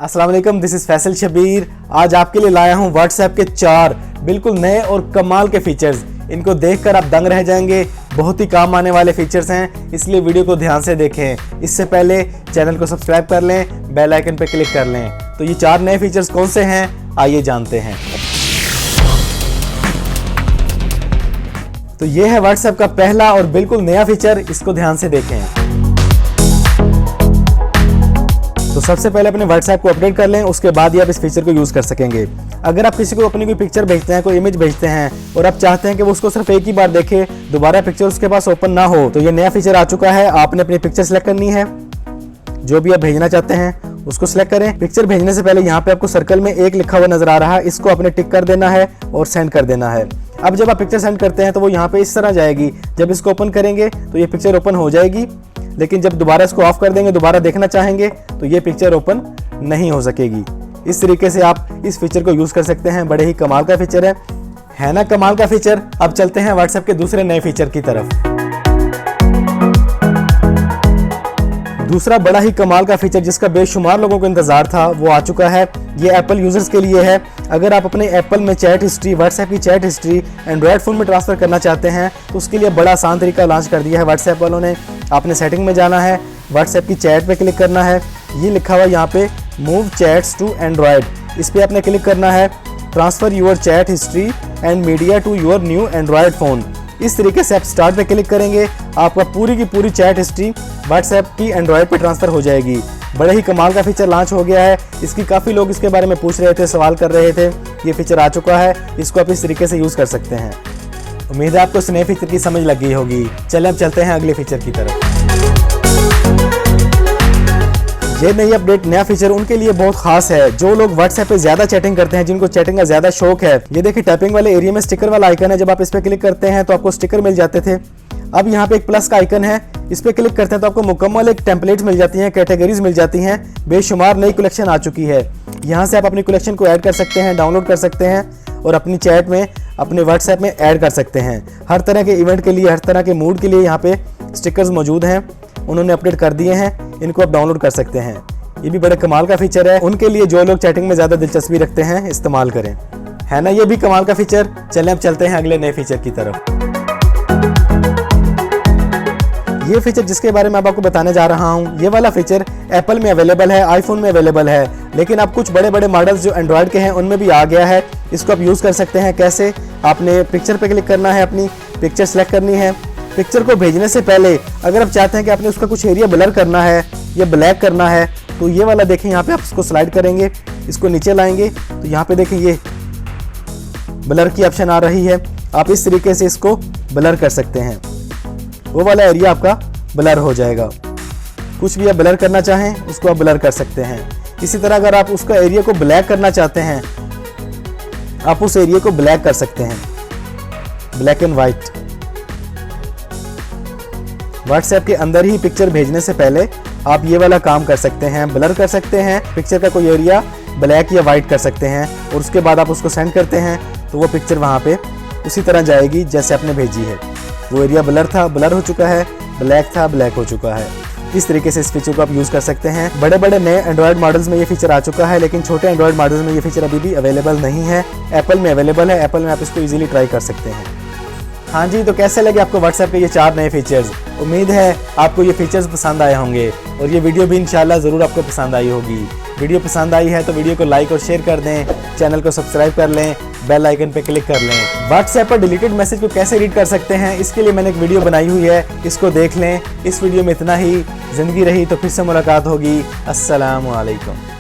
अस्सलाम वालेकुम, this is Faisal Shabir. आज आपके लिए लाया हूँ व्हाट्सएप के 4 बिल्कुल नए और कमाल के फीचर्स। इनको देखकर आप दंग रह जाएंगे। बहुत ही काम आने वाले फीचर्स हैं, इसलिए वीडियो को ध्यान से देखें। इससे पहले चैनल को सब्सक्राइब कर लें, बेल आइकन पर क्लिक कर लें। तो ये 4 नए फीचर्स कौन से हैं, आइए जानते हैं। तो ये है व्हाट्सएप का पहला और बिल्कुल नया फीचर, इसको ध्यान से देखें। तो सबसे पहले अपने व्हाट्सएप को अपडेट कर लें, उसके बाद ही आप इस फीचर को यूज़ कर सकेंगे। अगर आप किसी को अपनी कोई पिक्चर भेजते हैं, कोई इमेज भेजते हैं और आप चाहते हैं कि वो उसको सिर्फ एक ही बार देखे, दोबारा पिक्चर उसके पास ओपन ना हो, तो ये नया फीचर आ चुका है। आपने अपनी पिक्चर सेलेक्ट करनी है, जो भी आप भेजना चाहते हैं उसको सिलेक्ट करें। पिक्चर भेजने से पहले यहाँ पे आपको सर्कल में 1 लिखा हुआ नजर आ रहा है, इसको आपने टिक कर देना है और सेंड कर देना है। अब जब आप पिक्चर सेंड करते हैं तो वो यहाँ पे इस तरह जाएगी। जब इसको ओपन करेंगे तो ये पिक्चर ओपन हो जाएगी, लेकिन जब दोबारा इसको ऑफ कर देंगे, दोबारा देखना चाहेंगे तो ये पिक्चर ओपन नहीं हो सकेगी। इस तरीके से आप इस फीचर को यूज कर सकते हैं। बड़े ही कमाल का फीचर है ना कमाल का फीचर। अब चलते हैं व्हाट्सएप के दूसरे नए फीचर की तरफ। दूसरा बड़ा ही कमाल का फीचर जिसका बेशुमार लोगों को इंतजार था, वो आ चुका है। ये एप्पल यूजर्स के लिए है। अगर आप अपने एप्पल में चैट हिस्ट्री, व्हाट्सएप की चैट हिस्ट्री एंड्रॉयड फोन में ट्रांसफर करना चाहते हैं, तो उसके लिए बड़ा आसान तरीका लॉन्च कर दिया है व्हाट्सएप वालों ने। आपने सेटिंग में जाना है, व्हाट्सएप की चैट पे क्लिक करना है। ये लिखा हुआ यहाँ पे मूव चैट्स टू एंड्रॉयड, इस पर आपने क्लिक करना है। Transfer your chat history and media to your new Android phone. इस तरीके से आप स्टार्ट पे क्लिक करेंगे, आपका पूरी की पूरी चैट हिस्ट्री व्हाट्सएप की एंड्रॉयड पे ट्रांसफर हो जाएगी। बड़े ही कमाल का फीचर लॉन्च हो गया है। इसकी काफ़ी लोग इसके बारे में पूछ रहे थे, सवाल कर रहे थे। ये फीचर आ चुका है, इसको आप इस तरीके से यूज़ कर सकते हैं। उम्मीद है आपको इस नए फीचर की समझ लग गई होगी। चलें अब चलते हैं अगले फीचर की तरफ। ये नई अपडेट, नया फीचर उनके लिए बहुत खास है जो लोग व्हाट्सएप पे ज्यादा चैटिंग करते हैं, जिनको चैटिंग का ज्यादा शौक है। ये देखिए टाइपिंग वाले एरिया में स्टिकर वाला आइकन है, जब आप इस पे क्लिक करते हैं तो आपको स्टिकर मिल जाते थे। अब यहाँ पे एक प्लस का आइकन है, इस पे क्लिक करते हैं तो आपको मुकम्मल एक टेम्पलेट मिल जाती हैं, कैटेगरीज मिल जाती हैं। बेशुमार नई कलेक्शन आ चुकी है। यहाँ से आप अपनी कलेक्शन को ऐड कर सकते हैं, डाउनलोड कर सकते हैं और अपनी चैट में, अपने व्हाट्सएप में ऐड कर सकते हैं। हर तरह के इवेंट के लिए, हर तरह के मूड के लिए यहाँ पे स्टिकर्स मौजूद हैं, उन्होंने अपडेट कर दिए हैं। इनको आप डाउनलोड कर सकते हैं। ये भी बड़े कमाल का फीचर है उनके लिए जो लोग चैटिंग में ज़्यादा दिलचस्पी रखते हैं, इस्तेमाल करें। है ना ये भी कमाल का फीचर। चलें अब चलते हैं अगले नए फीचर की तरफ। ये फीचर जिसके बारे में अब आपको बताने जा रहा हूँ, ये वाला फीचर एप्पल में अवेलेबल है, आईफोन में अवेलेबल है, लेकिन अब कुछ बड़े बड़े मॉडल्स जो एंड्रॉयड के हैं उनमें भी आ गया है। इसको आप यूज़ कर सकते हैं। कैसे? आपने पिक्चर पे क्लिक करना है, अपनी पिक्चर सेलेक्ट करनी है। पिक्चर को भेजने से पहले अगर आप चाहते हैं कि आपने उसका कुछ एरिया ब्लर करना है या ब्लैक करना है, तो ये वाला देखें, यहाँ पे आप इसको स्लाइड करेंगे, इसको नीचे लाएंगे तो यहाँ पे देखें ये ब्लर की ऑप्शन आ रही है। आप इस तरीके से इसको ब्लर कर सकते हैं, वो वाला एरिया आपका ब्लर हो जाएगा। कुछ भी आप ब्लर करना चाहें उसको आप ब्लर कर सकते हैं। इसी तरह अगर आप उसका एरिया को ब्लैक करना चाहते हैं, आप उस एरिया को ब्लैक कर सकते हैं, ब्लैक एंड वाइट। व्हाट्सएप के अंदर ही पिक्चर भेजने से पहले आप ये वाला काम कर सकते हैं, ब्लर कर सकते हैं पिक्चर का कोई एरिया, ब्लैक या वाइट कर सकते हैं, और उसके बाद आप उसको सेंड करते हैं तो वो पिक्चर वहाँ पे उसी तरह जाएगी जैसे आपने भेजी है। वो एरिया ब्लर था, ब्लर हो चुका है, ब्लैक था, ब्लैक हो चुका है। इस तरीके से इस फीचर को आप यूज़ कर सकते हैं। बड़े बड़े नए एंड्रॉयड मॉडल्स में ये फीचर आ चुका है, लेकिन छोटे एंड्रॉयड मॉडल्स में ये फीचर अभी भी अवेलेबल नहीं है। एप्पल में अवेलेबल है, एप्पल में आप इसको ईजिली ट्राई कर सकते हैं। हाँ जी, तो कैसे लगे आपको व्हाट्सएप के ये 4 नए फीचर्स? उम्मीद है आपको ये फीचर्स पसंद आए होंगे और ये वीडियो भी इंशाल्लाह ज़रूर आपको पसंद आई होगी। वीडियो पसंद आई है तो वीडियो को लाइक और शेयर कर दें, चैनल को सब्सक्राइब कर लें, बेल आइकन पे क्लिक कर लें। व्हाट्सएप पर डिलीटेड मैसेज को कैसे रीड कर सकते हैं, इसके लिए मैंने एक वीडियो बनाई हुई है, इसको देख लें। इस वीडियो में इतना ही। ज़िंदगी रही तो फिर से मुलाकात होगी। अस्सलामु अलैकुम।